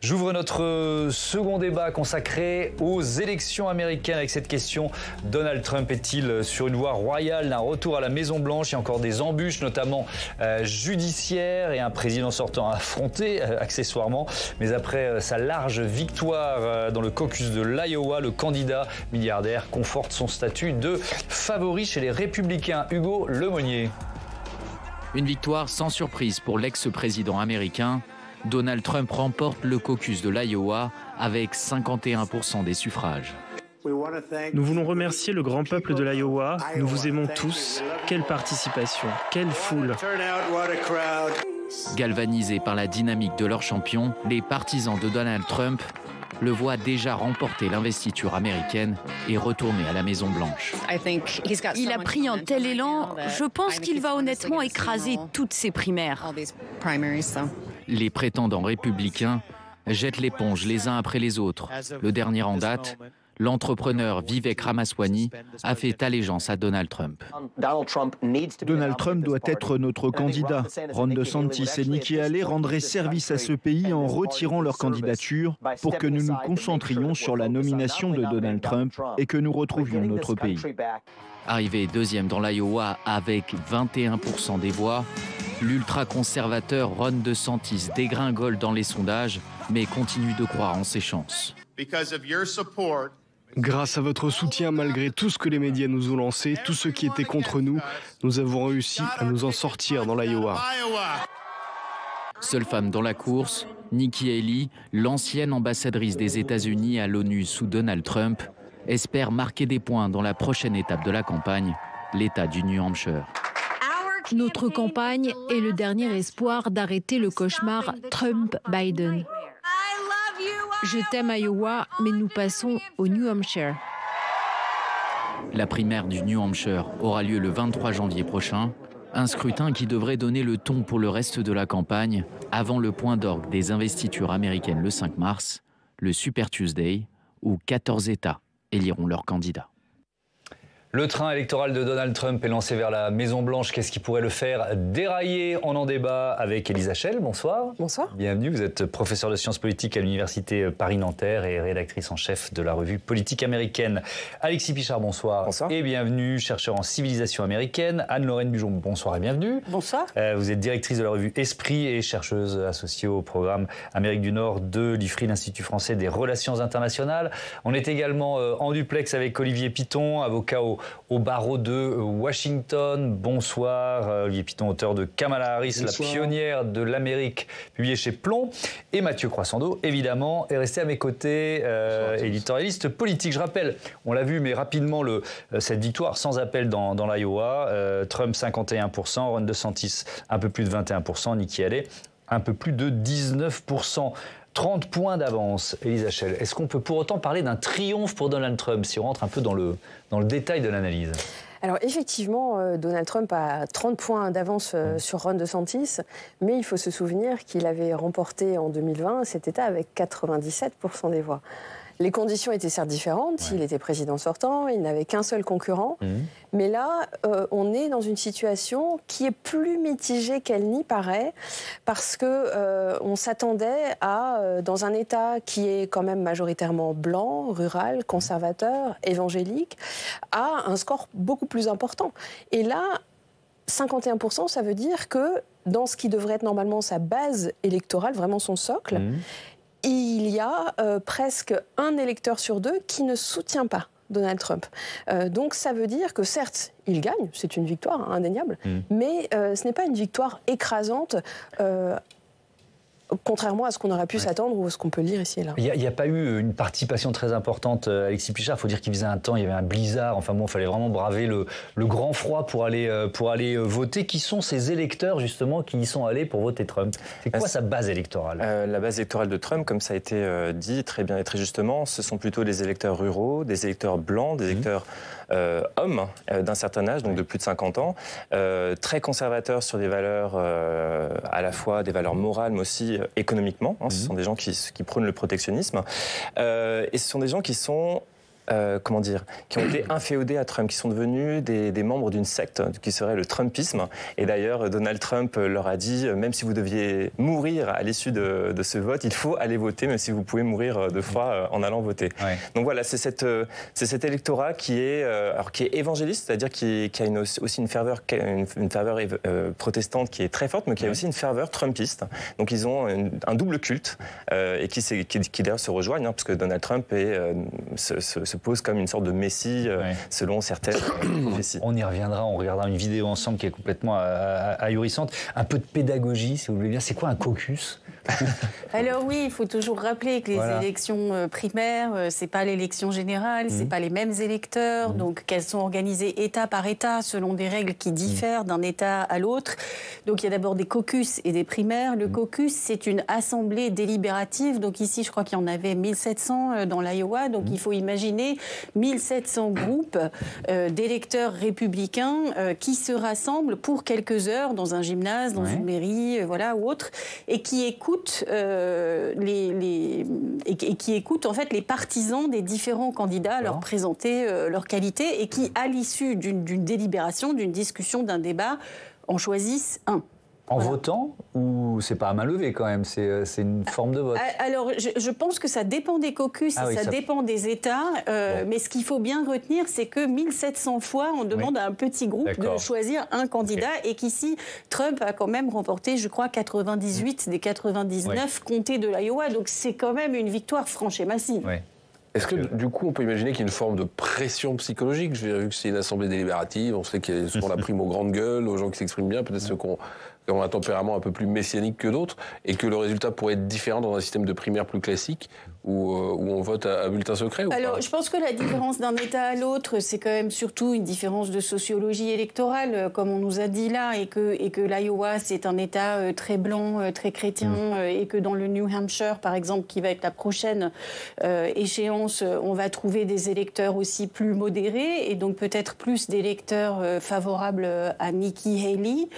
J'ouvre notre second débat consacré aux élections américaines avec cette question. Donald Trump est-il sur une voie royale d'un retour à la Maison-Blanche? Il y a encore des embûches, notamment judiciaires, et un président sortant affronté accessoirement. Mais après sa large victoire dans le caucus de l'Iowa, le candidat milliardaire conforte son statut de favori chez les Républicains. Hugo Lemonnier. Une victoire sans surprise pour l'ex-président américain. Donald Trump remporte le caucus de l'Iowa avec 51% des suffrages. Nous voulons remercier le grand peuple de l'Iowa. Nous vous aimons tous. Quelle participation, quelle foule. Galvanisés par la dynamique de leur champion, les partisans de Donald Trump le voient déjà remporter l'investiture américaine et retourner à la Maison-Blanche. Il a pris un tel élan, je pense qu'il va honnêtement écraser toutes ces primaires. Les prétendants républicains jettent l'éponge les uns après les autres. Le dernier en date, l'entrepreneur Vivek Ramaswamy a fait allégeance à Donald Trump. Donald Trump doit être notre candidat. Ron DeSantis et Nikki Haley rendraient service à ce pays en retirant leur candidature pour que nous nous concentrions sur la nomination de Donald Trump et que nous retrouvions notre pays. Arrivé deuxième dans l'Iowa avec 21% des voix, l'ultra-conservateur Ron DeSantis dégringole dans les sondages, mais continue de croire en ses chances. Grâce à votre soutien, malgré tout ce que les médias nous ont lancé, tout ce qui était contre nous, nous avons réussi à nous en sortir dans l'Iowa. Seule femme dans la course, Nikki Haley, l'ancienne ambassadrice des États-Unis à l'ONU sous Donald Trump, espère marquer des points dans la prochaine étape de la campagne, l'État du New Hampshire. Notre campagne est le dernier espoir d'arrêter le cauchemar Trump-Biden. Je t'aime Iowa, mais nous passons au New Hampshire. La primaire du New Hampshire aura lieu le 23 janvier prochain. Un scrutin qui devrait donner le ton pour le reste de la campagne avant le point d'orgue des investitures américaines le 5 mars, le Super Tuesday, où 14 États éliront leurs candidats. Le train électoral de Donald Trump est lancé vers la Maison-Blanche. Qu'est-ce qui pourrait le faire dérailler? On en débat avec Elisa Schell. Bonsoir. Bonsoir. Bienvenue. Vous êtes professeure de sciences politiques à l'Université Paris-Nanterre et rédactrice en chef de la revue Politique américaine. Alexis Pichard, bonsoir. Bonsoir. Et bienvenue, chercheur en civilisation américaine. Anne-Lorraine Bujon, bonsoir et bienvenue. Bonsoir. Vous êtes directrice de la revue Esprit et chercheuse associée au programme Amérique du Nord de l'IFRI, l'Institut français des relations internationales. On est également en duplex avec Olivier Piton, avocat au barreau de Washington. Bonsoir, Olivier Piton, auteur de Kamala Harris, bonsoir. La pionnière de l'Amérique, publié chez Plomb. Et Mathieu Croissando, évidemment, est resté à mes côtés, éditorialiste politique. Je rappelle, on l'a vu, mais rapidement, cette victoire sans appel dans l'Iowa. Trump 51%, Ron DeSantis un peu plus de 21%, Nikki Haley un peu plus de 19%. 30 points d'avance, Elisa Schell. Est-ce qu'on peut pour autant parler d'un triomphe pour Donald Trump, si on rentre un peu dans le détail de l'analyse? Alors effectivement, Donald Trump a 30 points d'avance sur Ron DeSantis, mais il faut se souvenir qu'il avait remporté en 2020 cet État avec 97% des voix. Les conditions étaient certes différentes, il était président sortant, il n'avait qu'un seul concurrent, mais là, on est dans une situation qui est plus mitigée qu'elle n'y paraît, parce que on s'attendait à, dans un État qui est quand même majoritairement blanc, rural, conservateur, évangélique, à un score beaucoup plus important. Et là, 51%, ça veut dire que dans ce qui devrait être normalement sa base électorale, vraiment son socle, il y a presque un électeur sur deux qui ne soutient pas Donald Trump. Donc ça veut dire que certes, il gagne, c'est une victoire indéniable, mais ce n'est pas une victoire écrasante, contrairement à ce qu'on aurait pu s'attendre ou à ce qu'on peut lire ici et là. Il n'y a pas eu une participation très importante, Alexis Pichard. Il faut dire qu'il faisait un temps, il y avait un blizzard. Enfin bon, il fallait vraiment braver le grand froid pour aller voter. Qui sont ces électeurs, justement, qui y sont allés pour voter Trump? C'est quoi sa base électorale? La base électorale de Trump, comme ça a été dit très bien et très justement, ce sont plutôt des électeurs ruraux, des électeurs blancs, des électeurs hommes d'un certain âge, donc de plus de 50 ans, très conservateurs sur des valeurs à la fois des valeurs morales, mais aussi économiquement. Ce sont des gens qui prônent le protectionnisme. Et ce sont des gens qui sont comment dire, qui ont été inféodés à Trump, qui sont devenus des membres d'une secte qui serait le Trumpisme. Et d'ailleurs, Donald Trump leur a dit, même si vous deviez mourir à l'issue de ce vote, il faut aller voter, même si vous pouvez mourir de froid en allant voter. Ouais. Donc voilà, c'est cet électorat qui est évangéliste, c'est-à-dire qui a aussi une ferveur protestante qui est très forte, mais qui a aussi une ferveur trumpiste. Donc ils ont un double culte et qui d'ailleurs se rejoignent, parce que Donald Trump se pose comme une sorte de messie selon certaines prophéties. On y reviendra, on regardera une vidéo ensemble qui est complètement ahurissante. Un peu de pédagogie, si vous voulez bien. C'est quoi un caucus ? Alors oui, il faut toujours rappeler que les élections primaires, c'est pas l'élection générale, c'est pas les mêmes électeurs, donc qu'elles sont organisées État par État selon des règles qui diffèrent d'un État à l'autre. Donc il y a d'abord des caucus et des primaires. Le caucus, c'est une assemblée délibérative. Donc ici, je crois qu'il y en avait 1700 dans l'Iowa. Donc il faut imaginer 1700 groupes d'électeurs républicains qui se rassemblent pour quelques heures dans un gymnase, dans une mairie, ou autre, et qui écoutent qui écoutent en fait les partisans des différents candidats leur présenter leur qualité et qui, à l'issue d'une délibération, d'une discussion, d'un débat, en choisissent un. En votant, ou c'est pas à main levée quand même, c'est une forme de vote? Alors, je pense que ça dépend des caucus, ça dépend des États, mais ce qu'il faut bien retenir, c'est que 1700 fois, on demande à un petit groupe de choisir un candidat, et qu'ici, Trump a quand même remporté, je crois, 98 des 99 comtés de l'Iowa, donc c'est quand même une victoire franche et massive. Est-ce que, du coup, on peut imaginer qu'il y a une forme de pression psychologique? Vu que c'est une assemblée délibérative, on sait qu'il y a souvent la prime aux grandes gueules, aux gens qui s'expriment bien, peut-être ceux qui ont un tempérament un peu plus messianique que d'autres, et que le résultat pourrait être différent dans un système de primaire plus classique, où on vote à bulletin secret ou Alors, pas? je pense que la différence d'un État à l'autre, c'est quand même surtout une différence de sociologie électorale, comme on nous a dit là, et que l'Iowa, c'est un État très blanc, très chrétien, et que dans le New Hampshire, par exemple, qui va être la prochaine échéance, on va trouver des électeurs aussi plus modérés, et donc peut-être plus d'électeurs favorables à Nikki Haley.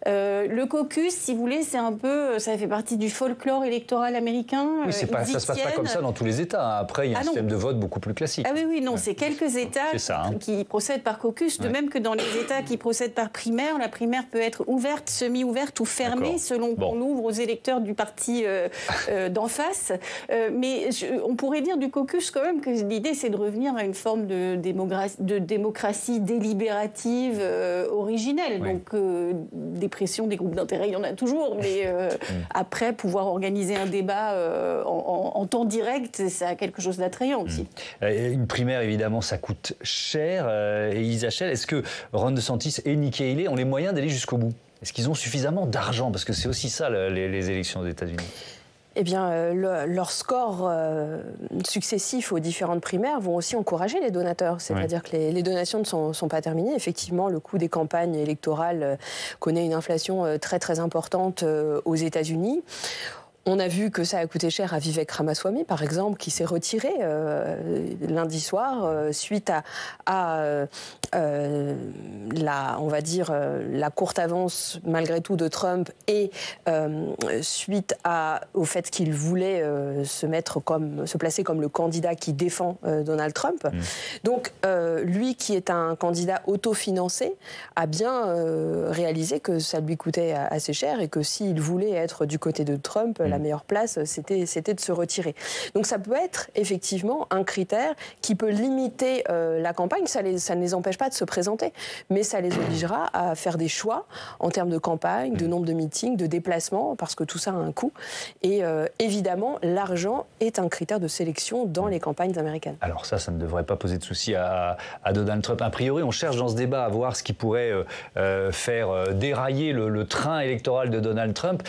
Le caucus, si vous voulez, c'est un peu, ça fait partie du folklore électoral américain. Oui, ça se passe pas comme ça dans tous les États. Après, il y a un système de vote beaucoup plus classique. Ah oui, non, c'est quelques États qui procèdent par caucus, de même que dans les États qui procèdent par primaire. La primaire peut être ouverte, semi-ouverte ou fermée, selon qu'on ouvre aux électeurs du parti d'en face. Mais on pourrait dire du caucus quand même que l'idée, c'est de revenir à une forme de démocratie délibérative originelle. Donc, des pressions des groupes d'intérêt, il y en a toujours, mais après, pouvoir organiser un débat en temps direct, ça a quelque chose d'attrayant aussi. Une primaire, évidemment, ça coûte cher. Elisa Schell, est-ce que Ron DeSantis et Nikki Haley ont les moyens d'aller jusqu'au bout? Est-ce qu'ils ont suffisamment d'argent? Parce que c'est aussi ça, les élections aux États-Unis. Eh bien, leurs scores successifs aux différentes primaires vont aussi encourager les donateurs. C'est-à-dire que les donations ne sont pas terminées. Effectivement, le coût des campagnes électorales connaît une inflation très, très importante aux États-Unis. On a vu que ça a coûté cher à Vivek Ramaswamy, par exemple, qui s'est retiré lundi soir suite à la courte avance malgré tout de Trump et suite au fait qu'il voulait se placer comme le candidat qui défend Donald Trump. Donc lui, qui est un candidat autofinancé, a bien réalisé que ça lui coûtait assez cher et que s'il voulait être du côté de Trump, la meilleure place, c'était de se retirer. Donc ça peut être effectivement un critère qui peut limiter la campagne. Ça ne les empêche pas de se présenter, mais ça les obligera à faire des choix en termes de campagne, de nombre de meetings, de déplacements, parce que tout ça a un coût. Et évidemment, l'argent est un critère de sélection dans les campagnes américaines. Alors ça ne devrait pas poser de souci à Donald Trump. A priori, on cherche dans ce débat à voir ce qui pourrait faire dérailler le train électoral de Donald Trump.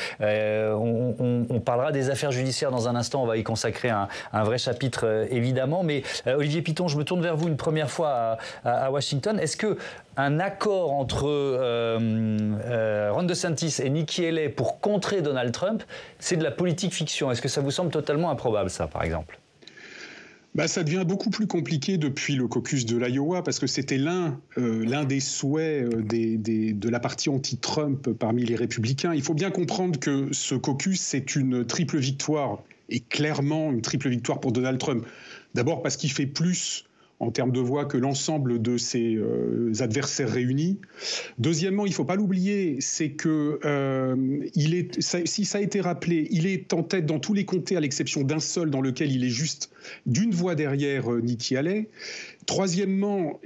On parlera des affaires judiciaires dans un instant, on va y consacrer un vrai chapitre évidemment, mais Olivier Piton, je me tourne vers vous une première fois à Washington. Est-ce qu'un accord entre Ron DeSantis et Nikki Haley pour contrer Donald Trump, c'est de la politique fiction? Est-ce que ça vous semble totalement improbable, ça, par exemple? Ça devient beaucoup plus compliqué depuis le caucus de l'Iowa, parce que c'était l'un des souhaits de la partie anti-Trump parmi les républicains. Il faut bien comprendre que ce caucus, c'est une triple victoire, et clairement une triple victoire pour Donald Trump. D'abord parce qu'il fait plus en termes de voix que l'ensemble de ses adversaires réunis. Deuxièmement, il ne faut pas l'oublier, c'est que, si ça a été rappelé, il est en tête dans tous les comtés à l'exception d'un seul dans lequel il est juste d'une voix derrière Nikki Haley. Troisièmement,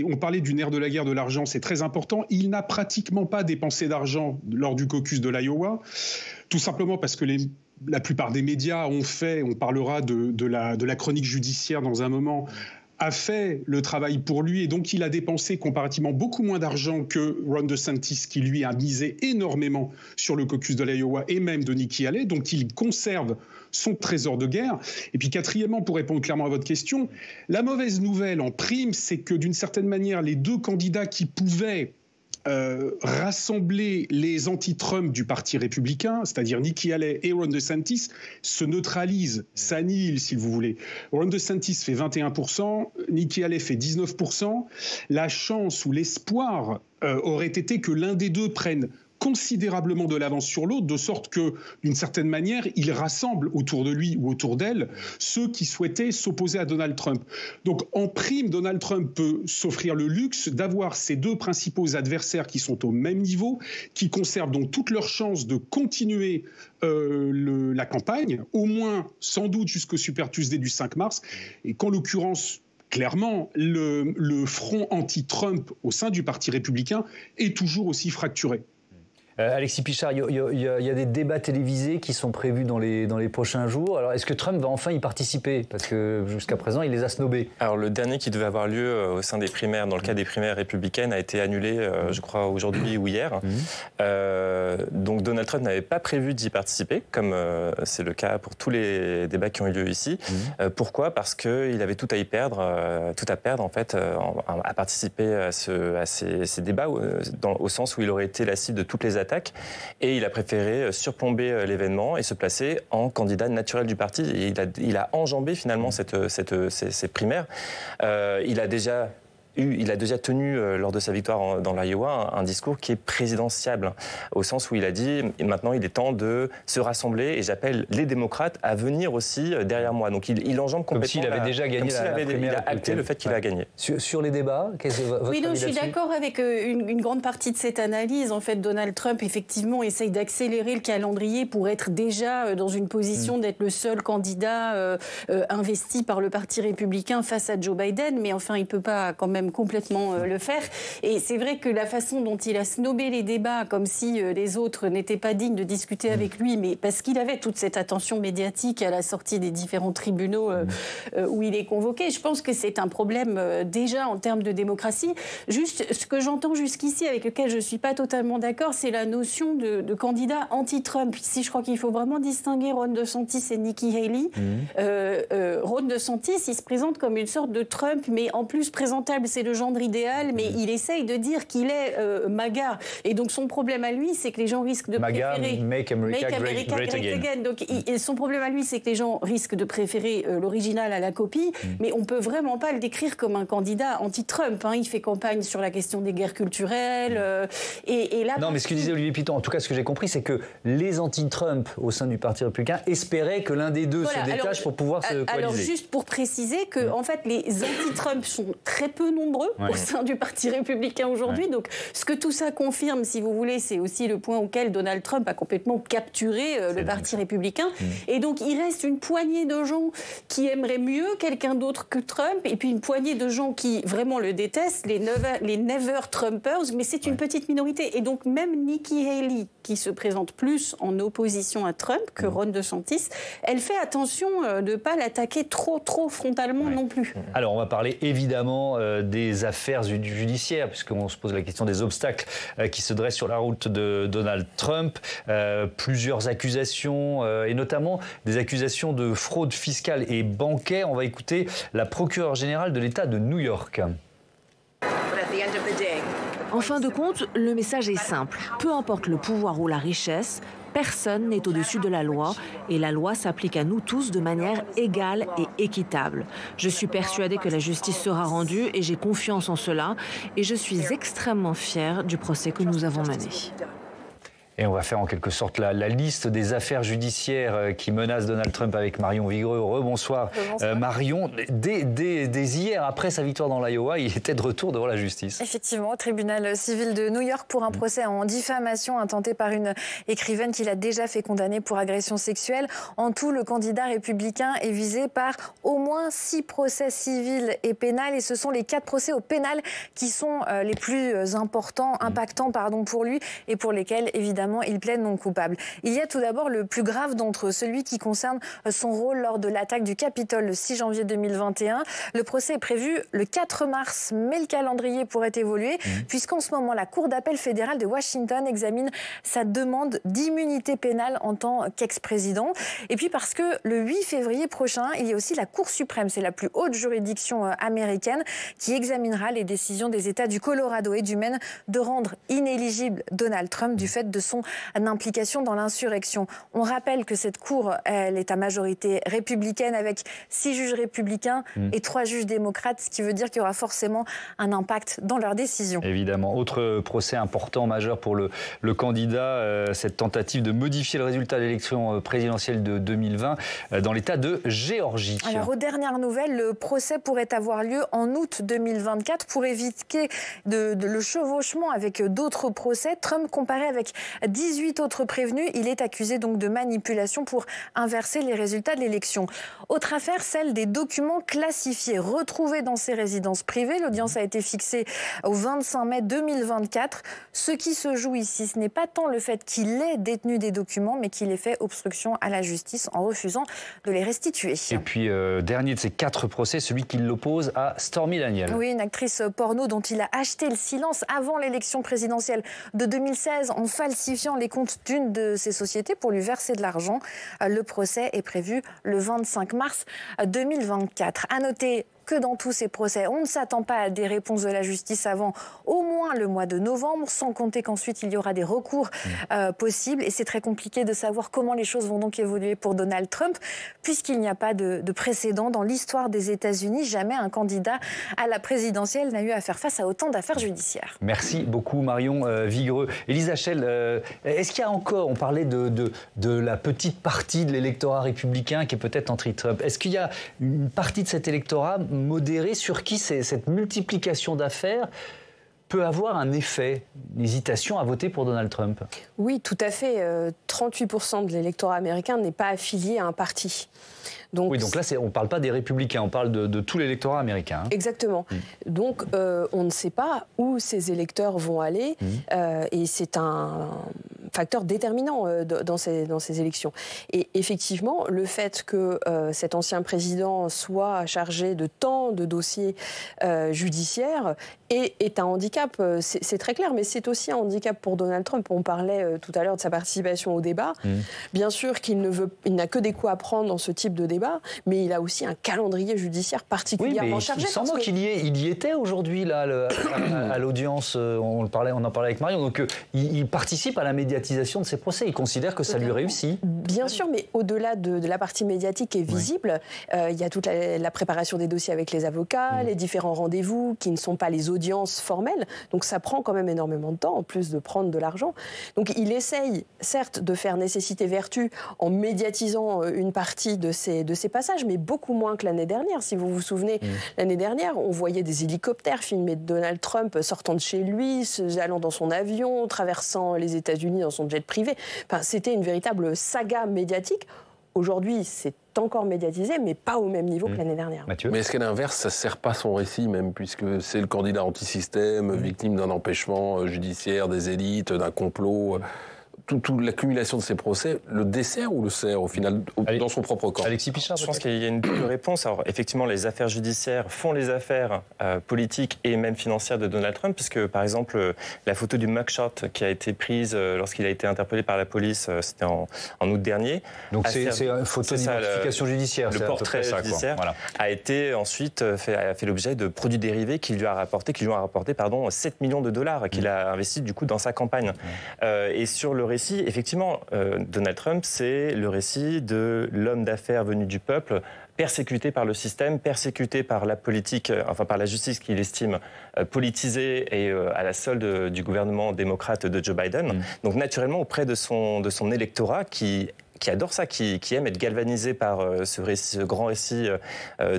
on parlait du nerf de la guerre de l'argent, c'est très important, il n'a pratiquement pas dépensé d'argent lors du caucus de l'Iowa, tout simplement parce que la plupart des médias on parlera de la chronique judiciaire dans un moment, a fait le travail pour lui et donc il a dépensé comparativement beaucoup moins d'argent que Ron DeSantis qui lui a misé énormément sur le caucus de l'Iowa et même de Nikki Haley, donc il conserve son trésor de guerre. Et puis quatrièmement, pour répondre clairement à votre question, la mauvaise nouvelle en prime, c'est que d'une certaine manière, les deux candidats qui pouvaient rassembler les anti-Trump du Parti républicain, c'est-à-dire Nikki Haley et Ron DeSantis, se neutralisent, s'annihilent si vous voulez. Ron DeSantis fait 21%, Nikki Haley fait 19%. La chance ou l'espoir aurait été que l'un des deux prenne considérablement de l'avance sur l'autre, de sorte que, d'une certaine manière, il rassemble autour de lui ou autour d'elle ceux qui souhaitaient s'opposer à Donald Trump. Donc, en prime, Donald Trump peut s'offrir le luxe d'avoir ses deux principaux adversaires qui sont au même niveau, qui conservent donc toutes leurs chances de continuer la campagne, au moins, sans doute, jusqu'au Super Tuesday du 5 mars, et qu'en l'occurrence, clairement, le front anti-Trump au sein du Parti républicain est toujours aussi fracturé. Alexis Pichard, il y a des débats télévisés qui sont prévus dans les prochains jours. Alors, est-ce que Trump va enfin y participer? Parce que jusqu'à présent, il les a snobés. Alors, le dernier qui devait avoir lieu au sein des primaires, dans le cadre des primaires républicaines, a été annulé, je crois, aujourd'hui ou hier. Donc, Donald Trump n'avait pas prévu d'y participer, comme c'est le cas pour tous les débats qui ont eu lieu ici. Pourquoi? Parce qu'il avait tout à perdre, en fait, à participer à ces débats, au sens où il aurait été la cible de toutes les attaques. Et il a préféré surplomber l'événement et se placer en candidat naturel du parti. Et il a enjambé finalement ces primaires. Il a déjà tenu, lors de sa victoire dans l'Iowa, un discours qui est présidentiable, au sens où il a dit « Maintenant, il est temps de se rassembler et j'appelle les démocrates à venir aussi derrière moi ». Donc, il enjambe complètement... Comme s'il avait déjà gagné la primaire. Il a acté le fait qu'il a gagné. Sur les débats, votre oui, non, je suis là-dessus? d'accord avec une grande partie de cette analyse. En fait, Donald Trump, effectivement, essaye d'accélérer le calendrier pour être déjà dans une position d'être le seul candidat investi par le Parti républicain face à Joe Biden. Mais enfin, il ne peut pas quand même complètement le faire. Et c'est vrai que la façon dont il a snobé les débats, comme si les autres n'étaient pas dignes de discuter avec lui, mais parce qu'il avait toute cette attention médiatique à la sortie des différents tribunaux où il est convoqué, je pense que c'est un problème déjà en termes de démocratie. Juste, ce que j'entends jusqu'ici, avec lequel je ne suis pas totalement d'accord, c'est la notion de candidat anti-Trump. Ici, je crois qu'il faut vraiment distinguer Ron DeSantis et Nikki Haley. Ron DeSantis, il se présente comme une sorte de Trump, mais en plus présentable, c'est le gendre idéal, mais il essaye de dire qu'il est MAGA. Et donc son problème à lui, c'est que les gens risquent de préférer... Make America Great Again. Donc son problème à lui, c'est que les gens risquent de préférer l'original à la copie, mais on peut vraiment pas le décrire comme un candidat anti-Trump. Il fait campagne sur la question des guerres culturelles. Et là, non, mais ce que disait Olivier Piton, en tout cas, ce que j'ai compris, c'est que les anti-Trump au sein du Parti républicain espéraient que l'un des deux se détache pour pouvoir se coaliser. Alors, juste pour préciser que, en fait, les anti-Trump sont très peu nombreux au sein du Parti républicain aujourd'hui. Donc, ce que tout ça confirme, si vous voulez, c'est aussi le point auquel Donald Trump a complètement capturé le Parti républicain. Et donc, il reste une poignée de gens qui aimeraient mieux quelqu'un d'autre que Trump, et puis une poignée de gens qui vraiment le détestent, les Never Trumpers, mais c'est une petite minorité. Et donc, même Nikki Haley, qui se présente plus en opposition à Trump que Ron DeSantis, elle fait attention de ne pas l'attaquer trop frontalement non plus. Alors, on va parler évidemment des affaires judiciaires, puisqu'on se pose la question des obstacles qui se dressent sur la route de Donald Trump. Plusieurs accusations, et notamment des accusations de fraude fiscale et bancaire. On va écouter la procureure générale de l'État de New York. En fin de compte, le message est simple. Peu importe le pouvoir ou la richesse, personne n'est au-dessus de la loi et la loi s'applique à nous tous de manière égale et équitable. Je suis persuadée que la justice sera rendue et j'ai confiance en cela et je suis extrêmement fière du procès que nous avons mené. Et on va faire en quelque sorte la liste des affaires judiciaires qui menacent Donald Trump avec Marion Vigreux. Rebonsoir. Marion, dès hier, après sa victoire dans l'Iowa, il était de retour devant la justice. Effectivement, au tribunal civil de New York pour un procès en diffamation intenté par une écrivaine qu'il a déjà fait condamner pour agression sexuelle. En tout, le candidat républicain est visé par au moins 6 procès civils et pénals. Et ce sont les 4 procès au pénal qui sont les plus impactants pour lui et pour lesquels, évidemment, il plaide non coupable. Il y a tout d'abord le plus grave d'entre eux, celui qui concerne son rôle lors de l'attaque du Capitole le 6 janvier 2021. Le procès est prévu le 4 mars, mais le calendrier pourrait évoluer, puisqu'en ce moment, la Cour d'appel fédérale de Washington examine sa demande d'immunité pénale en tant qu'ex-président. Et puis parce que le 8 février prochain, il y a aussi la Cour suprême, c'est la plus haute juridiction américaine, qui examinera les décisions des États du Colorado et du Maine de rendre inéligible Donald Trump du fait de son implication dans l'insurrection. On rappelle que cette cour, elle est à majorité républicaine avec 6 juges républicains et 3 juges démocrates, ce qui veut dire qu'il y aura forcément un impact dans leurs décisions. Évidemment. Autre procès important, majeur pour le candidat, cette tentative de modifier le résultat de l'élection présidentielle de 2020 dans l'État de Géorgie. Alors, aux dernières nouvelles, le procès pourrait avoir lieu en août 2024 pour éviter le chevauchement avec d'autres procès. Trump comparé avec 18 autres prévenus. Il est accusé donc de manipulation pour inverser les résultats de l'élection. Autre affaire, celle des documents classifiés retrouvés dans ses résidences privées. L'audience a été fixée au 25 mai 2024. Ce qui se joue ici, ce n'est pas tant le fait qu'il ait détenu des documents, mais qu'il ait fait obstruction à la justice en refusant de les restituer. Et puis, dernier de ces 4 procès, celui qui l'oppose à Stormy Daniels. Oui, une actrice porno dont il a acheté le silence avant l'élection présidentielle de 2016 en falsifiant les comptes d'une de ses sociétés pour lui verser de l'argent. Le procès est prévu le 25 mars 2024. À noter que dans tous ces procès, on ne s'attend pas à des réponses de la justice avant au moins le mois de novembre, sans compter qu'ensuite il y aura des recours possibles. Et c'est très compliqué de savoir comment les choses vont donc évoluer pour Donald Trump, puisqu'il n'y a pas de précédent dans l'histoire des États-Unis. Jamais un candidat à la présidentielle n'a eu à faire face à autant d'affaires judiciaires. Merci beaucoup Marion Vigreux. Élise Hachel, est-ce qu'il y a encore, on parlait de la petite partie de l'électorat républicain qui est peut-être anti-Trump, est-ce qu'il y a une partie de cet électorat modéré sur qui cette multiplication d'affaires peut avoir un effet, une hésitation à voter pour Donald Trump? Oui, tout à fait. 38% de l'électorat américain n'est pas affilié à un parti. Donc là, on ne parle pas des républicains, on parle de tout l'électorat américain. Exactement. Donc, on ne sait pas où ces électeurs vont aller et c'est un facteur déterminant dans ces élections. Et effectivement, le fait que cet ancien président soit chargé de tant de dossiers judiciaires est un handicap, c'est très clair, mais c'est aussi un handicap pour Donald Trump. On parlait tout à l'heure de sa participation au débat. Bien sûr qu'il n'a que des coups à prendre dans ce type de débat, mais il a aussi un calendrier judiciaire particulièrement chargé. Il semble qu'il y était aujourd'hui là, à l'audience, on en parlait avec Marion, donc il participe à la médiatisation de ces procès, il considère que ça lui réussit. Bien sûr, mais au-delà de la partie médiatique et visible, il y a toute la préparation des dossiers avec les avocats, les différents rendez-vous qui ne sont pas les audiences formelles, donc ça prend quand même énormément de temps, en plus de prendre de l'argent. Donc il essaye, certes, de faire nécessité-vertu en médiatisant une partie de ces passages, mais beaucoup moins que l'année dernière. Si vous vous souvenez, l'année dernière, on voyait des hélicoptères filmer Donald Trump sortant de chez lui, allant dans son avion, traversant les États-Unis dans son jet privé. Enfin, c'était une véritable saga médiatique. Aujourd'hui, c'est encore médiatisé, mais pas au même niveau que l'année dernière. Mathieu. Mais est-ce qu'à l'inverse, ça ne sert pas son récit, même, puisque c'est le candidat anti-système, victime d'un empêchement judiciaire, des élites, d'un complot toute l'accumulation de ces procès, le dessert ou le sert, au final, dans son propre camp? Alexis Pichard, je pense qu'il y a une double réponse. Alors, effectivement, les affaires judiciaires font les affaires politiques et même financières de Donald Trump, puisque, par exemple, la photo du mugshot qui a été prise lorsqu'il a été interpellé par la police, c'était en août dernier. Donc, c'est une photo d'identification judiciaire. Le portrait judiciaire a été ensuite a fait l'objet de produits dérivés qui lui ont rapporté 7 millions de dollars qu'il a investi, du coup, dans sa campagne. Et sur le récit récit, effectivement, Donald Trump, c'est le récit de l'homme d'affaires venu du peuple, persécuté par le système, persécuté par la politique, enfin par la justice qu'il estime politisée et à la solde du gouvernement démocrate de Joe Biden. Donc naturellement, auprès de son électorat qui adore ça, qui aime être galvanisé par ce grand récit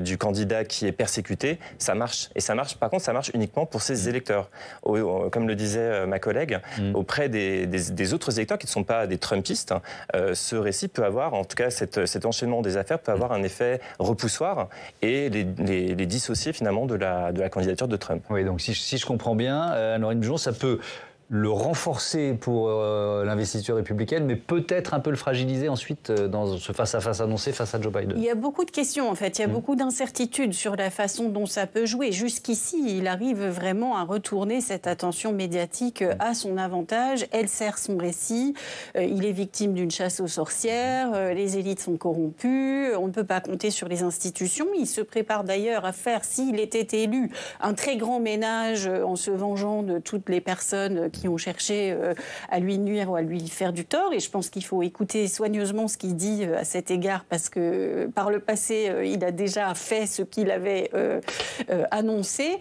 du candidat qui est persécuté, ça marche. Et ça marche, par contre, ça marche uniquement pour ses électeurs. Comme le disait ma collègue, auprès des autres électeurs qui ne sont pas des Trumpistes, ce récit peut avoir, en tout cas cet enchaînement des affaires peut avoir un effet repoussoir et les dissocier finalement de la candidature de Trump. Oui, donc si je comprends bien, Anne-Laurine Bujon, ça peut le renforcer pour l'investiture républicaine, mais peut-être un peu le fragiliser ensuite dans ce face-à-face annoncé face à Joe Biden. Il y a beaucoup de questions, en fait. Il y a beaucoup d'incertitudes sur la façon dont ça peut jouer. Jusqu'ici, il arrive vraiment à retourner cette attention médiatique à son avantage. Elle sert son récit. Il est victime d'une chasse aux sorcières. Les élites sont corrompues. On ne peut pas compter sur les institutions. Il se prépare d'ailleurs à faire, s'il était élu, un très grand ménage en se vengeant de toutes les personnes qui ont cherché à lui nuire ou à lui faire du tort. Et je pense qu'il faut écouter soigneusement ce qu'il dit à cet égard, parce que par le passé, il a déjà fait ce qu'il avait annoncé.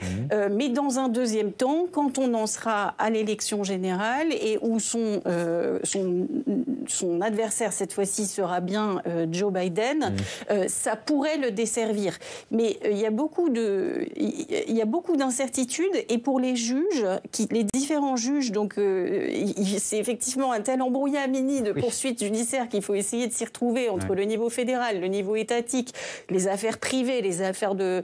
Mais dans un deuxième temps, quand on en sera à l'élection générale et où son adversaire, cette fois-ci, sera bien Joe Biden, ça pourrait le desservir. Mais il y a beaucoup d'incertitudes. Et pour les juges, les différents juges, donc c'est effectivement un tel embrouillamini de poursuites judiciaires qu'il faut essayer de s'y retrouver entre le niveau fédéral, le niveau étatique, les affaires privées, les affaires de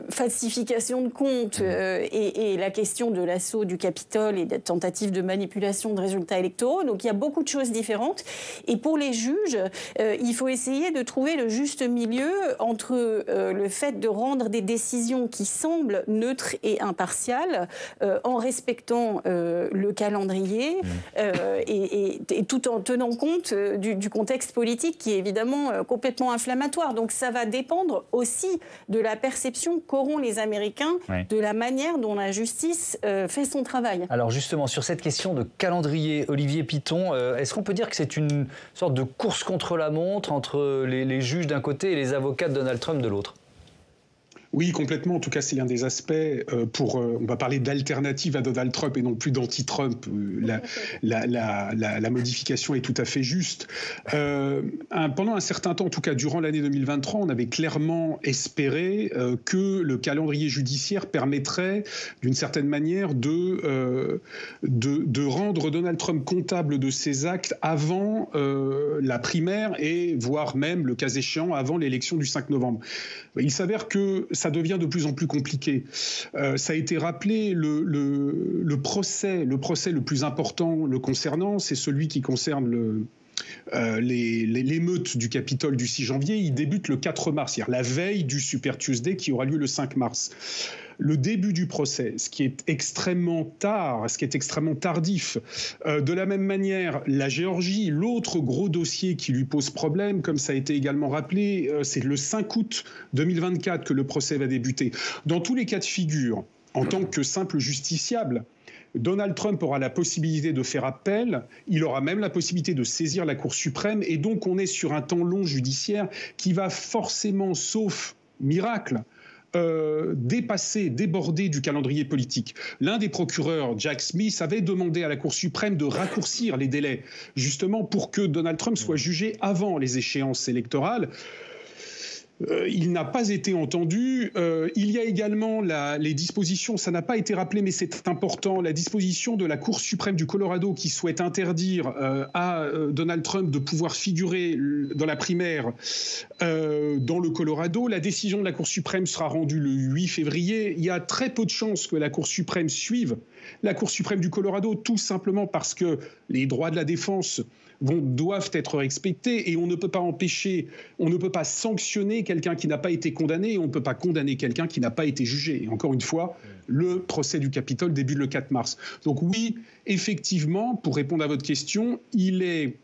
falsification de comptes et la question de l'assaut du Capitole et de tentative de manipulation de résultats électoraux. Donc il y a beaucoup de choses différentes. Et pour les juges, il faut essayer de trouver le juste milieu entre le fait de rendre des décisions qui semblent neutres et impartiales en respectant le calendrier et tout en tenant compte du contexte politique qui est évidemment complètement inflammatoire. Donc ça va dépendre aussi de la perception qu'auront les Américains de la manière dont la justice fait son travail. Alors justement, sur cette question de calendrier, Olivier Piton, est-ce qu'on peut dire que c'est une sorte de course contre la montre entre les juges d'un côté et les avocats de Donald Trump de l'autre ? Oui, complètement. En tout cas, c'est l'un des aspects on va parler d'alternative à Donald Trump et non plus d'anti-Trump. La modification est tout à fait juste. Pendant un certain temps, en tout cas durant l'année 2023, on avait clairement espéré que le calendrier judiciaire permettrait, d'une certaine manière, de rendre Donald Trump comptable de ses actes avant la primaire et voire même, le cas échéant, avant l'élection du 5 novembre. Il s'avère que ça devient de plus en plus compliqué. Ça a été rappelé, le procès le plus important le concernant, c'est celui qui concerne l'émeute du Capitole du 6 janvier. Il débute le 4 mars, c'est-à-dire la veille du Super Tuesday qui aura lieu le 5 mars. Le début du procès, ce qui est extrêmement tardif. De la même manière, la Géorgie, l'autre gros dossier qui lui pose problème, comme ça a été également rappelé, c'est le 5 août 2024 que le procès va débuter. Dans tous les cas de figure, en tant que simple justiciable, Donald Trump aura la possibilité de faire appel, il aura même la possibilité de saisir la Cour suprême, et donc on est sur un temps long judiciaire qui va forcément, sauf miracle, déborder du calendrier politique. L'un des procureurs, Jack Smith, avait demandé à la Cour suprême de raccourcir les délais, justement pour que Donald Trump soit jugé avant les échéances électorales. Il n'a pas été entendu. Il y a également les dispositions, ça n'a pas été rappelé mais c'est important, la disposition de la Cour suprême du Colorado qui souhaite interdire à Donald Trump de pouvoir figurer dans la primaire dans le Colorado. La décision de la Cour suprême sera rendue le 8 février. Il y a très peu de chances que la Cour suprême suive la Cour suprême du Colorado, tout simplement parce que les droits de la défense doivent être respectés et on ne peut pas sanctionner quelqu'un qui n'a pas été condamné et on ne peut pas condamner quelqu'un qui n'a pas été jugé. Et encore une fois, le procès du Capitole débute le 4 mars. Donc oui, effectivement, pour répondre à votre question, il est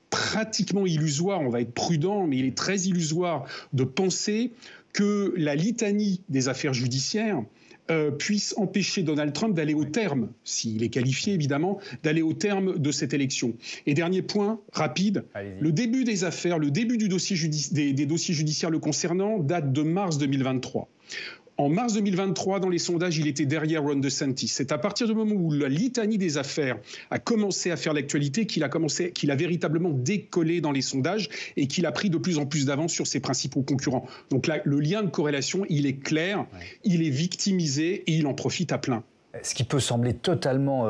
pratiquement illusoire, on va être prudent, mais il est très illusoire de penser que la litanie des affaires judiciaires puisse empêcher Donald Trump d'aller au terme, s'il est qualifié évidemment, d'aller au terme de cette élection. Et dernier point, rapide, le début des affaires, le début des dossiers judiciaires le concernant date de mars 2023. En mars 2023, dans les sondages, il était derrière Ron DeSantis. C'est à partir du moment où la litanie des affaires a commencé à faire l'actualité qu'il a véritablement décollé dans les sondages et qu'il a pris de plus en plus d'avance sur ses principaux concurrents. Donc là, le lien de corrélation, il est clair, il est victimisé et il en profite à plein. Ce qui peut sembler totalement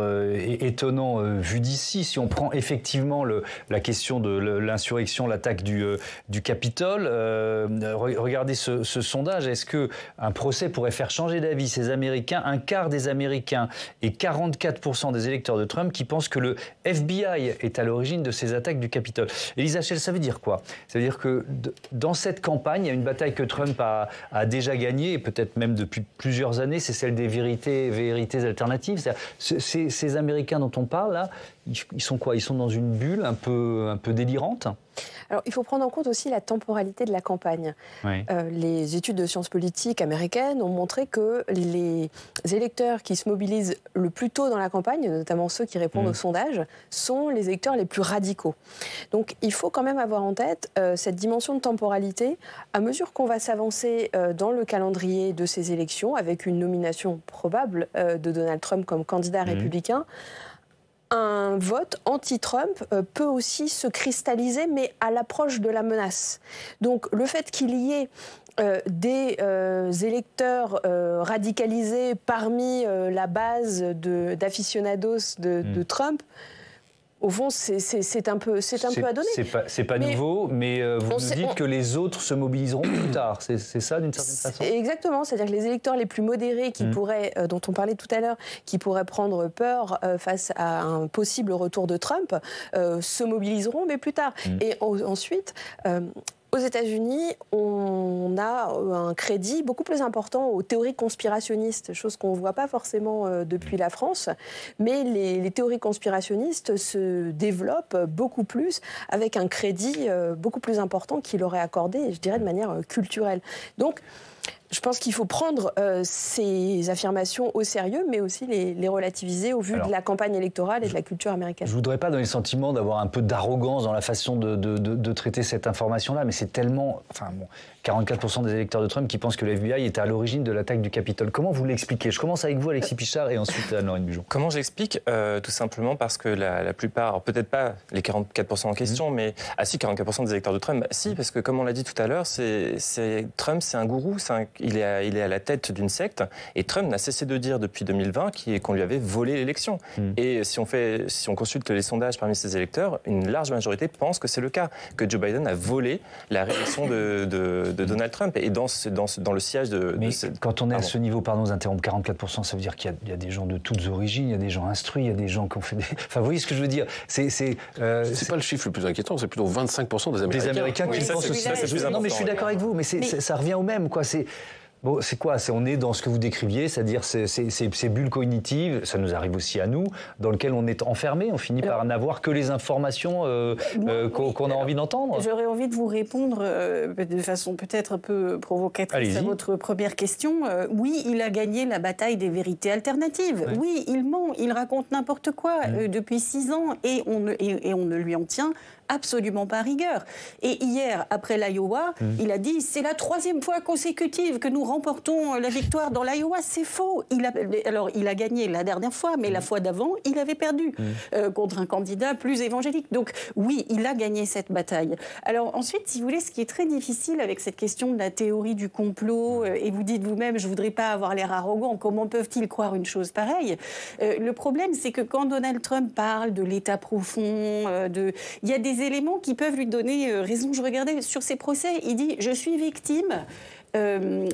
étonnant vu d'ici, si on prend effectivement la question de l'insurrection, l'attaque du Capitole, regardez ce sondage, est-ce qu'un procès pourrait faire changer d'avis ces Américains, un quart des Américains et 44% des électeurs de Trump qui pensent que le FBI est à l'origine de ces attaques du Capitole. Elisa Schell, ça veut dire quoi? Ça veut dire que dans cette campagne, il y a une bataille que Trump a déjà gagnée, et peut-être même depuis plusieurs années, c'est celle des vérités alternatives. Ces Américains dont on parle là, ils sont quoi? Ils sont dans une bulle un peu délirante? Alors, il faut prendre en compte aussi la temporalité de la campagne. Oui. Les études de sciences politiques américaines ont montré que les électeurs qui se mobilisent le plus tôt dans la campagne, notamment ceux qui répondent aux sondages, sont les électeurs les plus radicaux. Donc, il faut quand même avoir en tête cette dimension de temporalité à mesure qu'on va s'avancer dans le calendrier de ces élections, avec une nomination probable de Donald Trump comme candidat républicain. Un vote anti-Trump peut aussi se cristalliser, mais à l'approche de la menace. Donc le fait qu'il y ait des électeurs radicalisés parmi la base d'aficionados de Trump, au fond, c'est un peu à donner. C'est pas nouveau, mais vous nous dites que les autres se mobiliseront plus tard. C'est ça, d'une certaine façon? Exactement. C'est-à-dire que les électeurs les plus modérés, qui pourraient, dont on parlait tout à l'heure, qui pourraient prendre peur face à un possible retour de Trump, se mobiliseront, mais plus tard. Et ensuite... aux États-Unis, on a un crédit beaucoup plus important aux théories conspirationnistes, chose qu'on ne voit pas forcément depuis la France. Mais les théories conspirationnistes se développent beaucoup plus avec un crédit beaucoup plus important qu'il aurait accordé, je dirais, de manière culturelle. Donc, je pense qu'il faut prendre ces affirmations au sérieux, mais aussi les relativiser au vu de la campagne électorale et de la culture américaine. Je ne voudrais pas donner le sentiment d'avoir un peu d'arrogance dans la façon de traiter cette information-là, mais c'est tellement... Enfin, bon, 44% des électeurs de Trump qui pensent que le FBI était à l'origine de l'attaque du Capitole. Comment vous l'expliquez? Je commence avec vous, Alexis Pichard, et ensuite Anne-Laurine Bujon. Comment j'explique? Tout simplement parce que la plupart, peut-être pas les 44% en question, mais... Ah si, 44% des électeurs de Trump, si, parce que comme on l'a dit tout à l'heure, Trump, c'est un gourou, il est à la tête d'une secte, et Trump n'a cessé de dire depuis 2020 qu'on lui avait volé l'élection. Et si on consulte les sondages parmi ses électeurs, une large majorité pense que c'est le cas, que Joe Biden a volé la réélection de Donald Trump. Et dans le siège de... Mais quand on est à ce niveau, pardon, vous interrompre, 44%, ça veut dire qu'il y a des gens de toutes origines, il y a des gens instruits, il y a des gens qui ont fait des... Enfin, vous voyez ce que je veux dire? C'est pas le chiffre le plus inquiétant, c'est plutôt 25% des Américains. Des Américains qui pensent aussi. Non, mais je suis d'accord avec vous, mais ça revient au même, quoi. Bon, c'est quoi? On est dans ce que vous décriviez, c'est-à-dire ces bulles cognitives, ça nous arrive aussi à nous, dans lesquelles on est enfermé, on finit par n'avoir que les informations qu'on a envie d'entendre. J'aurais envie de vous répondre de façon peut-être un peu provocatrice à votre première question. Oui, il a gagné la bataille des vérités alternatives. Ouais. Oui, il ment, il raconte n'importe quoi depuis 6 ans et on ne lui en tient absolument pas rigueur. Et hier, après l'Iowa, il a dit « c'est la 3e fois consécutive que nous remportons la victoire dans l'Iowa ». C'est faux. Il a gagné la dernière fois, mais la fois d'avant, il avait perdu contre un candidat plus évangélique. Donc oui, il a gagné cette bataille. Alors ensuite, si vous voulez, ce qui est très difficile avec cette question de la théorie du complot, et vous dites vous-même « je ne voudrais pas avoir l'air arrogant, comment peuvent-ils croire une chose pareille ?» Le problème, c'est que quand Donald Trump parle de l'État profond, il y a des éléments qui peuvent lui donner raison. Je regardais sur ses procès, il dit « je suis victime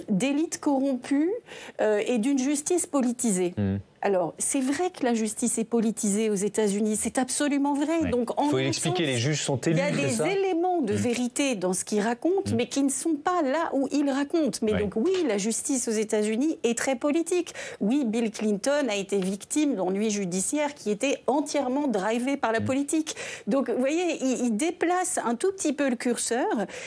d'élites corrompues et d'une justice politisée ». Alors, c'est vrai que la justice est politisée aux États-Unis, c'est absolument vrai. Donc, il faut expliquer, les juges sont élus, il y a des éléments éléments de vérité dans ce qu'il raconte, mais qui ne sont pas là où il raconte. Mais donc oui, la justice aux États-Unis est très politique. Oui, Bill Clinton a été victime d'ennuis judiciaires qui étaient entièrement drivés par la politique. Donc vous voyez, il déplace un tout petit peu le curseur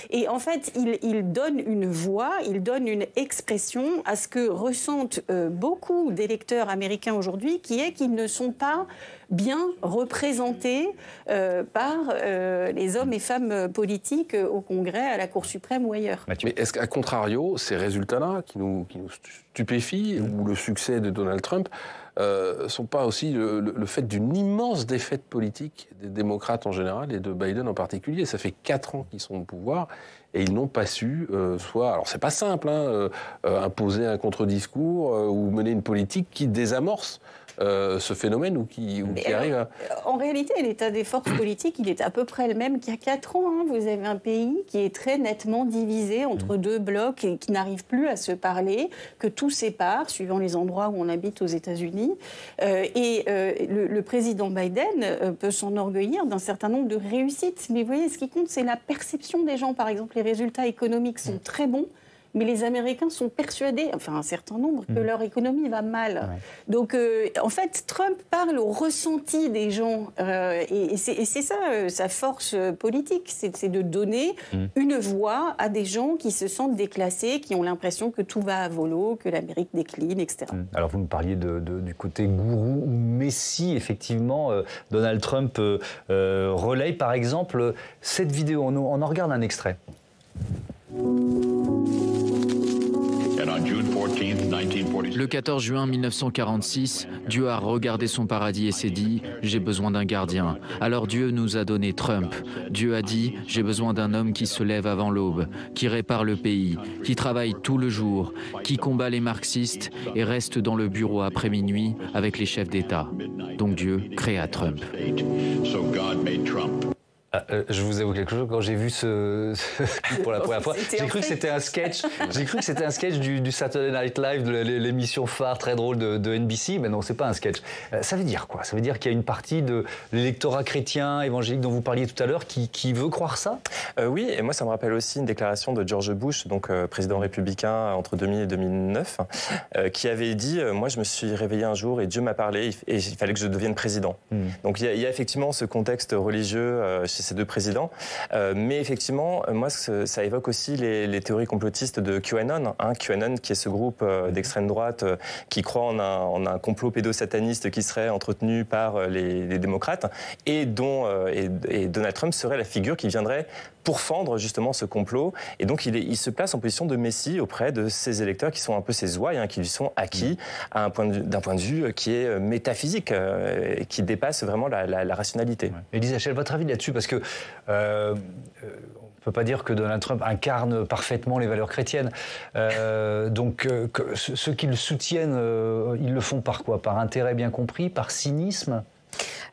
et en fait, il donne une voix, il donne une expression à ce que ressentent beaucoup d'électeurs américains aujourd'hui, qui est qu'ils ne sont pas bien représentés par les hommes et femmes politiques au Congrès, à la Cour suprême ou ailleurs. Mais est-ce qu'à contrario, ces résultats-là qui nous stupéfient, ou le succès de Donald Trump, sont pas aussi le fait d'une immense défaite politique des démocrates en général et de Biden en particulier? Ça fait 4 ans qu'ils sont au pouvoir et ils n'ont pas su alors c'est pas simple, imposer un contre-discours ou mener une politique qui désamorce ce phénomène ou qui arrive à... En réalité, l'état des forces politiques, il est à peu près le même qu'il y a 4 ans. Vous avez un pays qui est très nettement divisé entre deux blocs et qui n'arrive plus à se parler, que tout sépare, suivant les endroits où on habite aux États-Unis. Le président Biden peut s'enorgueillir d'un certain nombre de réussites. Mais vous voyez, ce qui compte, c'est la perception des gens. Par exemple, les résultats économiques sont très bons, mais les Américains sont persuadés, enfin un certain nombre, que leur économie va mal. Ouais. Donc, en fait, Trump parle au ressenti des gens. Et c'est ça, sa force politique, c'est de donner une voix à des gens qui se sentent déclassés, qui ont l'impression que tout va à volo, que l'Amérique décline, etc. Alors, vous nous parliez du côté gourou ou messie. Effectivement, Donald Trump relaye, par exemple, cette vidéo. On en regarde un extrait. Le 14 juin 1946, Dieu a regardé son paradis et s'est dit « J'ai besoin d'un gardien ». Alors Dieu nous a donné Trump. Dieu a dit « J'ai besoin d'un homme qui se lève avant l'aube, qui répare le pays, qui travaille tout le jour, qui combat les marxistes et reste dans le bureau après minuit avec les chefs d'État. » Donc Dieu créa Trump. Je vous avoue quelque chose, quand j'ai vu ce pour la première fois, j'ai cru que c'était un sketch. J'ai cru que c'était un sketch du Saturday Night Live, de l'émission phare très drôle de NBC, mais non, c'est pas un sketch. Ça veut dire quoi? Ça veut dire qu'il y a une partie de l'électorat chrétien, évangélique dont vous parliez tout à l'heure qui veut croire ça? Oui, et moi ça me rappelle aussi une déclaration de George Bush, donc président républicain entre 2000 et 2009, qui avait dit moi je me suis réveillé un jour et Dieu m'a parlé et il fallait que je devienne président. Donc il y a effectivement ce contexte religieux chez ces deux présidents, mais effectivement, moi, ça évoque aussi les théories complotistes de QAnon, QAnon qui est ce groupe d'extrême droite qui croit en un complot pédosataniste qui serait entretenu par les démocrates et dont et Donald Trump serait la figure qui viendrait pourfendre justement ce complot, et donc il se place en position de messie auprès de ces électeurs qui sont un peu ses ouailles, qui lui sont acquis d'un point de vue qui est métaphysique, et qui dépasse vraiment la rationalité. Élise Hachel, votre avis là-dessus, parce que on ne peut pas dire que Donald Trump incarne parfaitement les valeurs chrétiennes. Donc ceux qui le soutiennent, ils le font par quoi? Par intérêt bien compris? Par cynisme?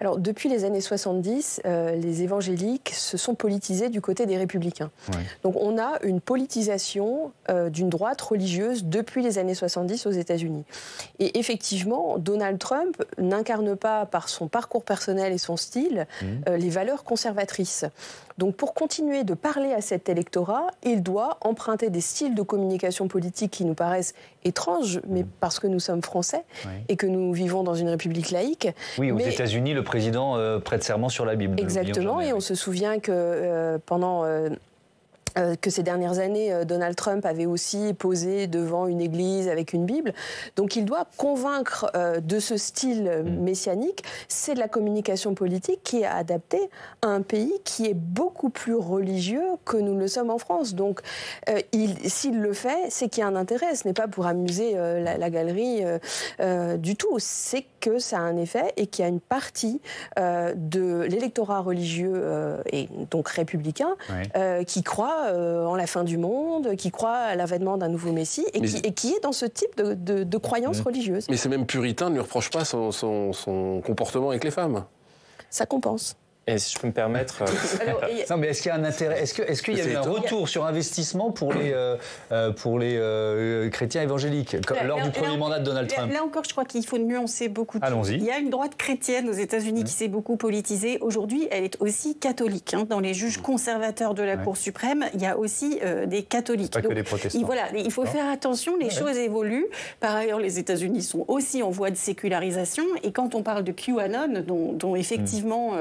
Alors, depuis les années 70, les évangéliques se sont politisés du côté des républicains. Ouais. Donc, on a une politisation d'une droite religieuse depuis les années 70 aux États-Unis. Et effectivement, Donald Trump n'incarne pas, par son parcours personnel et son style, les valeurs conservatrices. Donc, pour continuer de parler à cet électorat, il doit emprunter des styles de communication politique qui nous paraissent étranges, mais parce que nous sommes français et que nous vivons dans une république laïque. Oui, aux États-Unis, le président prête serment sur la Bible. Exactement, et on se souvient que pendant... que ces dernières années, Donald Trump avait aussi posé devant une église avec une Bible. Donc il doit convaincre de ce style messianique. C'est de la communication politique qui est adaptée à un pays qui est beaucoup plus religieux que nous le sommes en France. Donc s'il le fait, c'est qu'il y a un intérêt. Ce n'est pas pour amuser la galerie du tout. C'est que ça a un effet et qu'il y a une partie de l'électorat religieux et donc républicain qui croit en la fin du monde, qui croit à l'avènement d'un nouveau Messie et qui est dans ce type de croyances religieuses. Mais ces mêmes puritains ne lui reprochent pas son comportement avec les femmes. Ça compense. Et si je peux me permettre... Non, mais est-ce qu'il y a un intérêt? Est-ce qu'il y a eu un retour sur investissement pour les chrétiens évangéliques lors du premier mandat de Donald Trump? Là encore, je crois qu'il faut nuancer beaucoup de choses. Allons-y. Il y a une droite chrétienne aux États-Unis qui s'est beaucoup politisée. Aujourd'hui, elle est aussi catholique. Dans les juges conservateurs de la Cour suprême, il y a aussi des catholiques. Pas que des protestants. Il faut faire attention, les choses évoluent. Par ailleurs, les États-Unis sont aussi en voie de sécularisation. Et quand on parle de QAnon, dont effectivement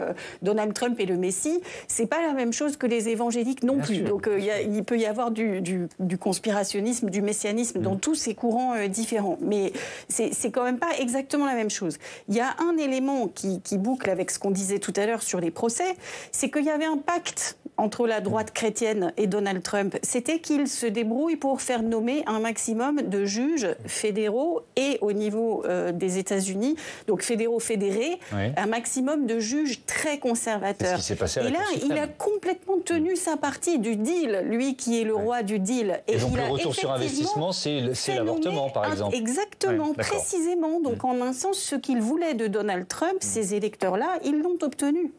Donald Trump est le Messie, c'est pas la même chose que les évangéliques non plus. Donc il peut y avoir du conspirationnisme, du messianisme dans tous ces courants différents. Mais c'est quand même pas exactement la même chose. Il y a un élément qui boucle avec ce qu'on disait tout à l'heure sur les procès, c'est qu'il y avait un pacte entre la droite chrétienne et Donald Trump. C'était qu'il se débrouille pour faire nommer un maximum de juges fédéraux et au niveau des États-Unis, donc fédéraux fédérés, un maximum de juges très conservateurs. C'est ce qui s'est passé à la Et là, Cour suprême. il a complètement tenu sa partie du deal, lui qui est le roi du deal. Et donc il le a retour sur investissement, c'est l'avortement, par exemple. Exactement, d'accord. précisément. Donc en un sens, ce qu'il voulait de Donald Trump, ces électeurs-là, ils l'ont obtenu.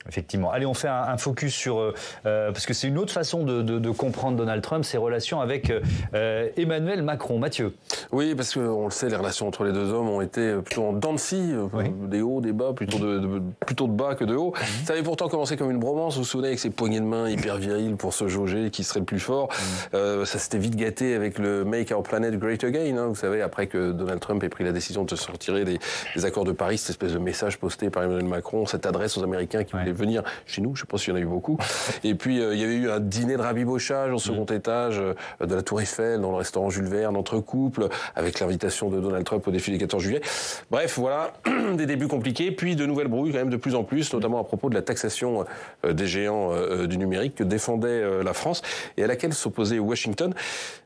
Effectivement. Allez, on fait un focus sur... parce que c'est une autre façon de comprendre Donald Trump, ses relations avec Emmanuel Macron. Mathieu. Oui, parce qu'on le sait, les relations entre les deux hommes ont été plutôt en dents de scie, des hauts, des bas, plutôt de bas que de haut. Ça avait pourtant commencé comme une bromance, vous vous souvenez, avec ses poignées de main hyper viriles pour se jauger, qui serait le plus fort. Ça s'était vite gâté avec le Make Our Planet Great Again, vous savez, après que Donald Trump ait pris la décision de se retirer des accords de Paris, cette espèce de message posté par Emmanuel Macron, cette adresse aux Américains qui voulaient venir chez nous, je ne sais pas s'il y en a eu beaucoup. Et puis, il y avait eu un dîner de rabibochage au second étage de la Tour Eiffel, dans le restaurant Jules Verne, entre couples, avec l'invitation de Donald Trump au défilé 14 juillet. Bref, voilà, des débuts compliqués, puis de nouvelles brouilles quand même de plus en plus, notamment à propos de la taxation des géants du numérique que défendait la France et à laquelle s'opposait Washington.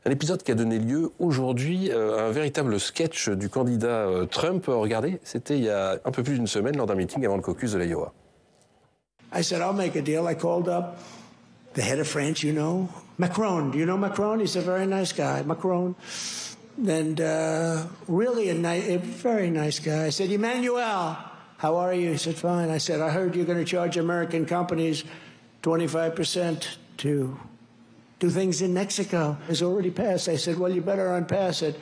Un épisode qui a donné lieu aujourd'hui à un véritable sketch du candidat Trump. Regardez, c'était il y a un peu plus d'une semaine lors d'un meeting avant le caucus de l'Iowa. I said, I'll make a deal. I called up the head of France, Macron. Do you know Macron? He's a very nice guy, Macron. And really a very nice guy. I said, Emmanuel, how are you? He said, fine. I said, I heard you're going to charge American companies 25% to do things in Mexico. It's already passed. I said, well, you better unpass it,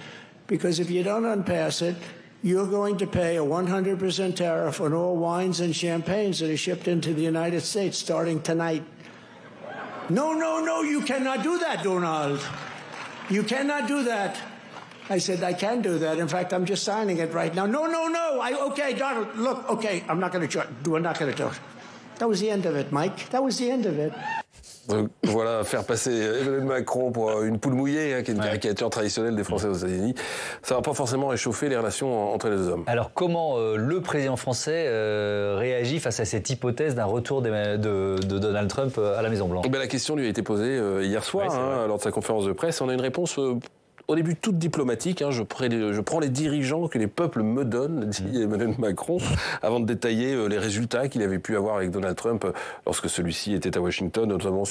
because if you don't unpass it, you're going to pay a 100% tariff on all wines and champagnes that are shipped into the United States starting tonight. No, you cannot do that, Donald. You cannot do that. I said, I can do that. In fact, I'm just signing it right now. No. Okay, Donald, look, okay, I'm not going to do it. That was the end of it, Mike. That was the end of it. Donc, voilà, faire passer Emmanuel Macron pour une poule mouillée, qui est une caricature traditionnelle des Français aux États-Unis, ça ne va pas forcément réchauffer les relations entre les deux hommes. Alors comment le président français réagit face à cette hypothèse d'un retour de Donald Trump à la Maison-Blanche? La question lui a été posée hier soir, lors de sa conférence de presse. On a une réponse... au début, toute diplomatique, je prends les dirigeants que les peuples me donnent, dit Emmanuel Macron, avant de détailler les résultats qu'il avait pu avoir avec Donald Trump lorsque celui-ci était à Washington, notamment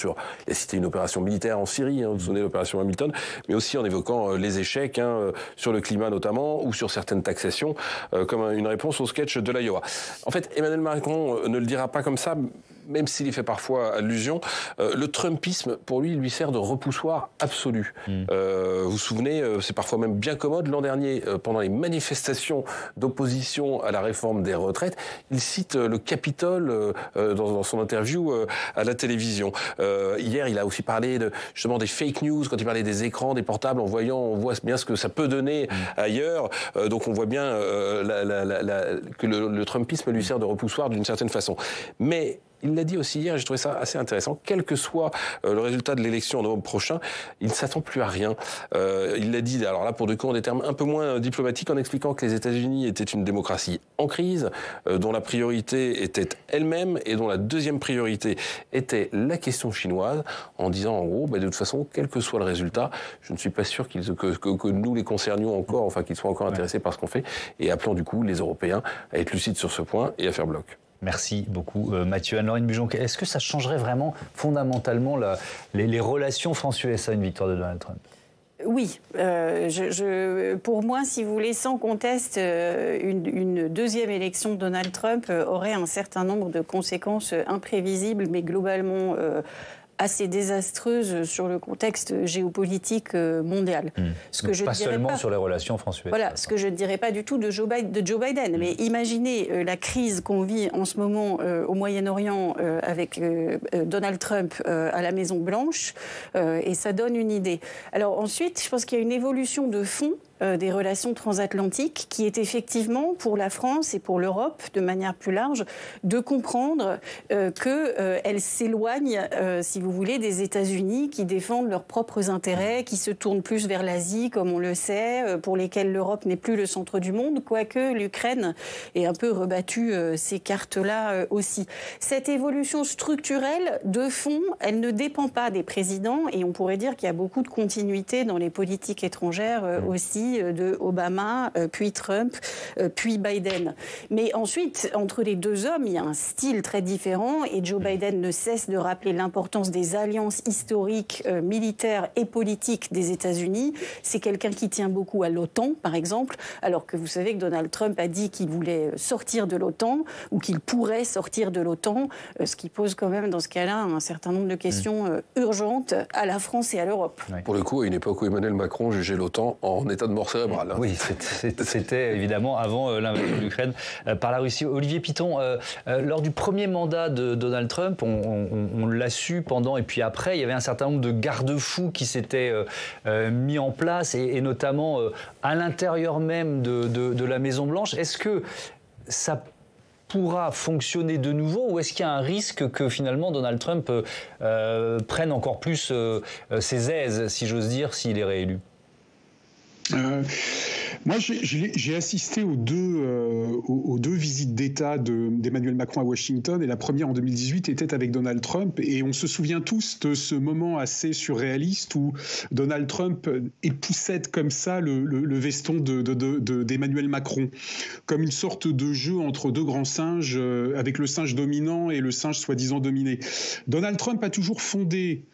il a cité une opération militaire en Syrie, vous vous souvenez, l'opération Hamilton, mais aussi en évoquant les échecs sur le climat notamment, ou sur certaines taxations, comme une réponse au sketch de l'Iowa. En fait, Emmanuel Macron ne le dira pas comme ça, même s'il y fait parfois allusion. Le Trumpisme, pour lui sert de repoussoir absolu. Vous vous souvenez, c'est parfois même bien commode. L'an dernier, pendant les manifestations d'opposition à la réforme des retraites, il cite le Capitole dans son interview à la télévision. Hier, il a aussi parlé justement des fake news, quand il parlait des écrans, des portables, on voit bien ce que ça peut donner ailleurs. Donc on voit bien que le Trumpisme lui sert de repoussoir d'une certaine façon. Mais il l'a dit aussi hier, j'ai trouvé ça assez intéressant, quel que soit le résultat de l'élection en novembre prochain, il ne s'attend plus à rien. Il l'a dit, alors là, pour des termes un peu moins diplomatiques, en expliquant que les États-Unis étaient une démocratie en crise, dont la priorité était elle-même et dont la deuxième priorité était la question chinoise, en disant en gros, de toute façon, quel que soit le résultat, je ne suis pas sûr que nous les concernions encore, enfin qu'ils soient encore intéressés par ce qu'on fait, et appelons du coup les Européens à être lucides sur ce point et à faire bloc. Merci beaucoup Mathieu. Anne-Laurine Bujon, est-ce que ça changerait vraiment fondamentalement les relations France-USA, une victoire de Donald Trump ? Oui. Pour moi, si vous voulez, sans conteste, une deuxième élection de Donald Trump aurait un certain nombre de conséquences imprévisibles, mais globalement assez désastreuse sur le contexte géopolitique mondial. Pas seulement sur les relations France-US. Voilà, ce que je ne dirais pas du tout de Joe Biden. Mais imaginez la crise qu'on vit en ce moment au Moyen-Orient avec Donald Trump à la Maison-Blanche, et ça donne une idée. Alors ensuite, je pense qu'il y a une évolution de fond des relations transatlantiques qui est effectivement pour la France et pour l'Europe de manière plus large de comprendre qu'elle s'éloigne, si vous voulez, des États-Unis qui défendent leurs propres intérêts, qui se tournent plus vers l'Asie comme on le sait, pour lesquels l'Europe n'est plus le centre du monde, quoique l'Ukraine ait un peu rebattu ces cartes-là aussi. Cette évolution structurelle de fond, elle ne dépend pas des présidents et on pourrait dire qu'il y a beaucoup de continuité dans les politiques étrangères aussi de Obama, puis Trump, puis Biden. Mais ensuite, entre les deux hommes, il y a un style très différent et Joe Biden ne cesse de rappeler l'importance des alliances historiques, militaires et politiques des États-Unis. C'est quelqu'un qui tient beaucoup à l'OTAN, par exemple, alors que vous savez que Donald Trump a dit qu'il voulait sortir de l'OTAN ou qu'il pourrait sortir de l'OTAN, ce qui pose quand même dans ce cas-là un certain nombre de questions urgentes à la France et à l'Europe. Pour le coup, à une époque où Emmanuel Macron jugeait l'OTAN en état de mort cérébrale. Oui, c'était évidemment avant l'invasion de l'Ukraine par la Russie. Olivier Piton, lors du premier mandat de Donald Trump, on l'a su pendant et puis après, il y avait un certain nombre de garde-fous qui s'étaient mis en place et notamment à l'intérieur même de la Maison-Blanche. Est-ce que ça pourra fonctionner de nouveau ou est-ce qu'il y a un risque que finalement Donald Trump prenne encore plus ses aises, si j'ose dire, s'il est réélu ? Moi, j'ai assisté aux deux visites d'État d'Emmanuel Macron à Washington, et la première en 2018 était avec Donald Trump, et on se souvient tous de ce moment assez surréaliste où Donald Trump époussette comme ça le veston d'Emmanuel Macron, comme une sorte de jeu entre deux grands singes, avec le singe dominant et le singe soi-disant dominé. Donald Trump a toujours fondé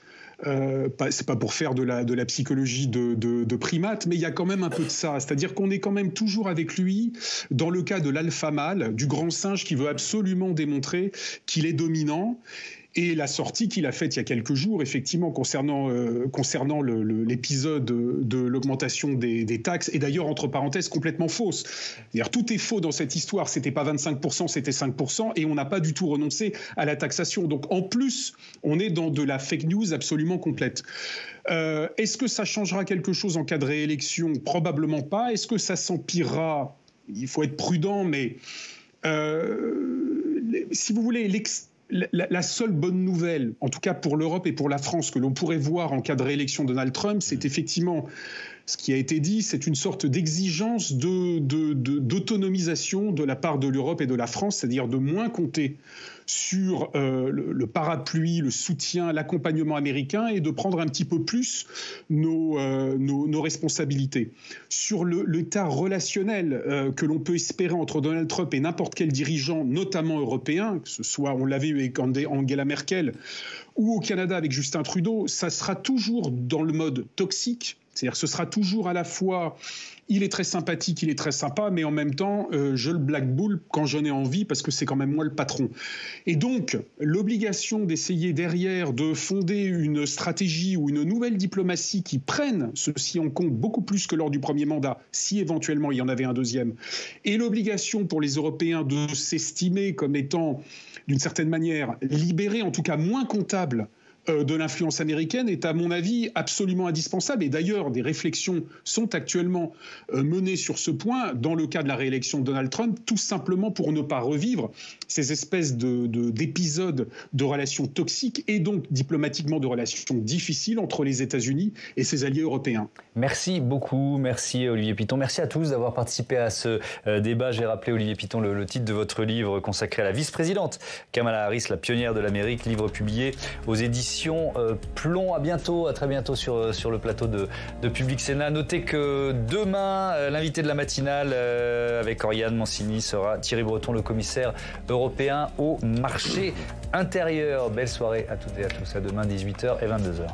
c'est pas pour faire de la psychologie de primate, mais il y a quand même un peu de ça. C'est-à-dire qu'on est quand même toujours avec lui dans le cas de l'alpha mâle, du grand singe qui veut absolument démontrer qu'il est dominant. Et la sortie qu'il a faite il y a quelques jours, effectivement, concernant l'épisode de l'augmentation des taxes, et d'ailleurs, entre parenthèses, complètement fausse. C'est-à-dire, tout est faux dans cette histoire. C'était pas 25%, c'était 5%, et on n'a pas du tout renoncé à la taxation. Donc, en plus, on est dans de la fake news absolument complète. Est-ce que ça changera quelque chose en cas de réélection ? Probablement pas. Est-ce que ça s'empirera ? Il faut être prudent, mais si vous voulez, la seule bonne nouvelle, en tout cas pour l'Europe et pour la France, que l'on pourrait voir en cas de réélection de Donald Trump, c'est effectivement ce qui a été dit, c'est une sorte d'exigence d'autonomisation de la part de l'Europe et de la France, c'est-à-dire de moins compter sur le parapluie, le soutien, l'accompagnement américain et de prendre un petit peu plus nos responsabilités. Sur l'état relationnel que l'on peut espérer entre Donald Trump et n'importe quel dirigeant, notamment européen, que ce soit, on l'avait eu avec Angela Merkel, ou au Canada avec Justin Trudeau, ça sera toujours dans le mode toxique. C'est-à-dire que ce sera toujours à la fois, il est très sympathique, il est très sympa, mais en même temps, je le blackball quand j'en ai envie parce que c'est quand même moi le patron. Et donc, l'obligation d'essayer derrière de fonder une stratégie ou une nouvelle diplomatie qui prenne ceci en compte beaucoup plus que lors du premier mandat, si éventuellement il y en avait un deuxième, et l'obligation pour les Européens de s'estimer comme étant, d'une certaine manière, libérés, en tout cas moins comptables, de l'influence américaine est à mon avis absolument indispensable. Et d'ailleurs, des réflexions sont actuellement menées sur ce point dans le cas de la réélection de Donald Trump, tout simplement pour ne pas revivre ces espèces d'épisodes de relations toxiques et donc diplomatiquement de relations difficiles entre les États-Unis et ses alliés européens. Merci beaucoup, merci Olivier Piton. Merci à tous d'avoir participé à ce débat. J'ai rappelé, Olivier Piton, le titre de votre livre consacré à la vice-présidente Kamala Harris, la pionnière de l'Amérique, livre publié aux éditions Plomb. À bientôt, à très bientôt sur le plateau de Public Sénat. Notez que demain, l'invité de la matinale avec Oriane Mancini sera Thierry Breton, le commissaire européen au marché intérieur. Belle soirée à toutes et à tous. À demain, 18h et 22h.